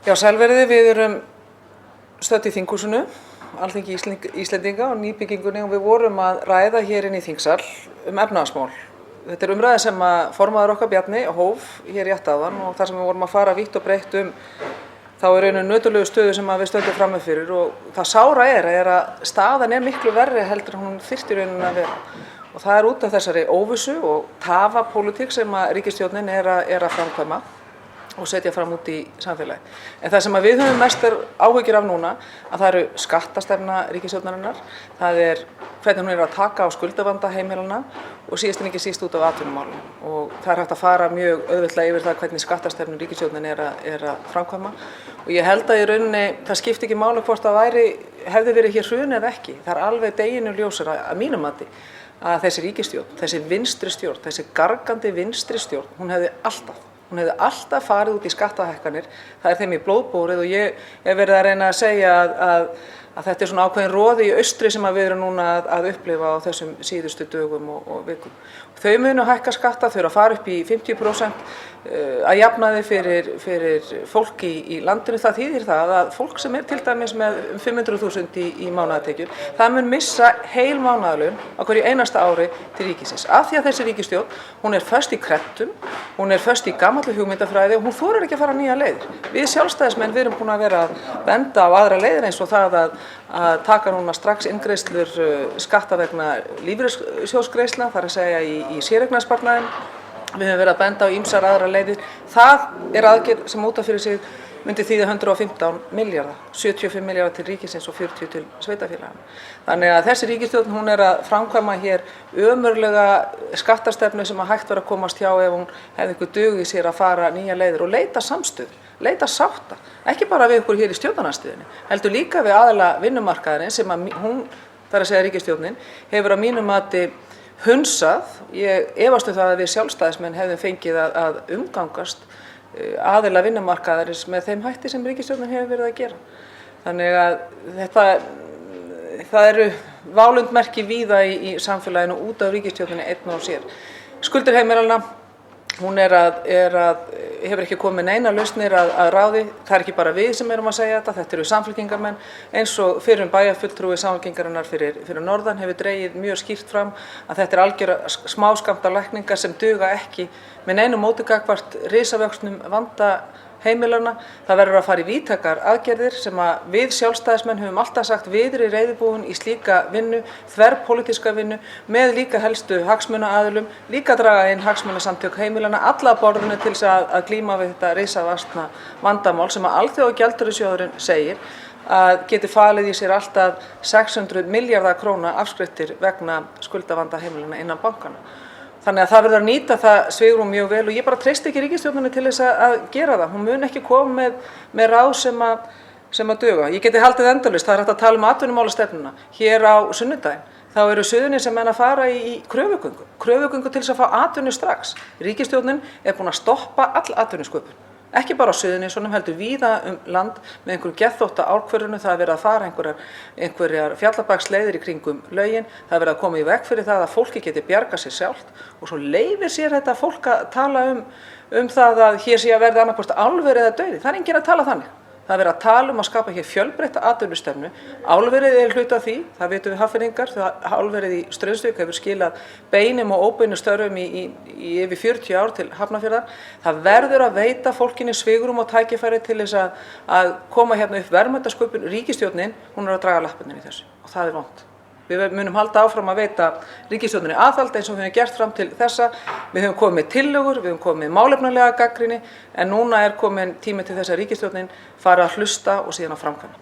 Já, sælveriði, við erum stödd í þinghúsinu, Alþingi Íslendinga og nýbyggingunni og við vorum að ræða hér inn í þingsal efnahagsmál. Þetta umræða sem að formaður okkar Bjarni hóf hér rétt áðan og þar sem við vorum að fara vítt og breitt þá rauninu nöturlegu stöðu sem að við stöndum frammi fyrir og það sára er að staðan miklu verri heldur en hún þyrfti rauninu að vera. Og það út af þessari óvissu og tafapólitík sem að ríkisstjórnin að framkvæma og setja fram út í samfélagi. En það sem að við höfum mestar áhyggjur af núna, að það eru skattastefna ríkisstjórnarinnar, það hvernig hún að taka á skuldavanda heimilanna og síðast en ekki síst út af atvinnumálum. Og það hægt að fara mjög auðveldlega yfir það hvernig skattastefnu ríkisstjórnin að framkvæma. Og ég held að í rauninni það skipti ekki máli hvort það hefði verið hér hrun eða ekki. Það alveg deginum ljósara að mínum mati að þessi ríkisstjórn, þessi vinstri stjórn, þessi gargandi vinstri stjórn, hún hefði alltaf farið út í skattahækkanir. Það þeim í blóðbórið og ég verið að reyna að segja að þetta svona ákveðin roði í austri sem við erum núna að upplifa á þessum síðustu dögum og vikum. Þau munu hækka skatta, þau eru að fara upp í 50% að jafnaði fyrir fólk í landinu. Það þýðir það að fólk sem til dæmis með 500.000 í mánaðartekjur, það mun missa heil mánaðarlaun á hverju einasta ári til ríkisins. Af því að þessi ríkisstjórn, hún föst í krettum, hún föst í gamalli hugmyndafræði og hún þorir ekki að fara nýja leiðir. Við sjálfstæðismenn við erum búin að vera að benda á aðra leiðir eins og það að taka núna strax inngreiðslur skatta vegna lífeyrissjóðsgreiðslna, það að segja í séreignarsparnaðinn. Við höfum verið að benda á ýmsar aðrar leiðir. Það aðgerð sem út af fyrir sig myndi þýða 115 milljarða, 75 milljarða til ríkisins og 40 til sveitarfélaganna. Þannig að þessi ríkisstjórn hún að framkvæma hér ömurlega skattastefnu sem hægt var að komast hjá ef hún hefði einhver dug í sér að fara nýja leiðir og leita samstöðu, leita sátta, ekki bara við ykkur hér í stjórnarandstöðunni, heldur líka við aðila vinnumarkaðarins sem hún, það að segja ríkisstjórnin, hefur að mínum mati hunsað. Ég efast það að við sjálfstæðismenn hefðum fengið að umgangast aðila vinnumarkaðarins með þeim hætti sem ríkisstjórnin hefur verið að gera. Þannig að það eru válundmerki víða í samfélaginu út af ríkisstjórninni einn og sér. Skuldir heimilanna, hún hefur ekki komið neina lausnir að ráði. Það ekki bara við sem erum að segja þetta eru samfylkingarmenn eins og fyrrum bæjarfulltrúi Samfylkingarinnar fyrir norðan hefur dregið mjög skýrt fram að þetta algjöra smáskammtalækningar sem duga ekki með neinu móti gagnvart risavöxnum vanda heimilanna. Það verður að fara í víðtækar aðgerðir sem við sjálfstæðismenn höfum alltaf sagt við erum reiðubúin í slíka vinnu, þverpólitíska vinnu með líka helstu hagsmunaaðilum, líka draga inn hagsmunasamtök heimilanna, alla að borðinu til þess að glíma við þetta risavaxna vandamál sem Alþjóðagjaldeyrissjóðurinn segir að geti falið í sér alltaf 600 milljarða króna afskriftir vegna skuldavanda heimilanna innan bankana. Þannig að það verður að nýta það svigrúm mjög vel og ég bara treysti ekki ríkisstjórninni til þess að gera það. Hún mun ekki koma með ráð sem að duga. Ég geti haldið endalaust, það hægt að tala atvinnumálastefnuna. Hér á sunnudaginn, þá eru Suðurnesjamenn að fara í kröfugöngu til þess að fá atvinnu strax. Ríkisstjórnin búin að stoppa all atvinnusköpun. Ekki bara á Suðurnesjunum heldur víða land með einhverjum geðþótta ákvörðunum. Það verið að fara einhverjar fjallabaksleiðir í kringum lögin. Það verið að koma í veg fyrir það að fólki geti bjargað sér sjálft og svo leyfir sér þetta fólk að tala um það að hér sé að verða annaðhvort álver eða dauði. Það enginn að tala þannig. Það verið að tala að skapa hér fjölbreytta atvinnustefnu. Álverið hluti af því, það vitum við Hafnfirðingar, álverið í Straumsvík hefur skilað beinum og óbeinum störfum í yfir 40 ár til Hafnarfjarðar. Það verður að veita fólkinu svigrúm og tækifæri til þess að koma hérna upp verðmætasköpun. Ríkisstjórnin, hún að draga lappirnar í þessu og það vont. Við munum halda áfram að veita ríkisstjórninni aðhald eins og við höfum gert fram til þessa. Við höfum komið með tillögur, við höfum komið með málefnalega gagnrýni en núna komin tími til þess að ríkisstjórnin fara að hlusta og síðan að framkvæma.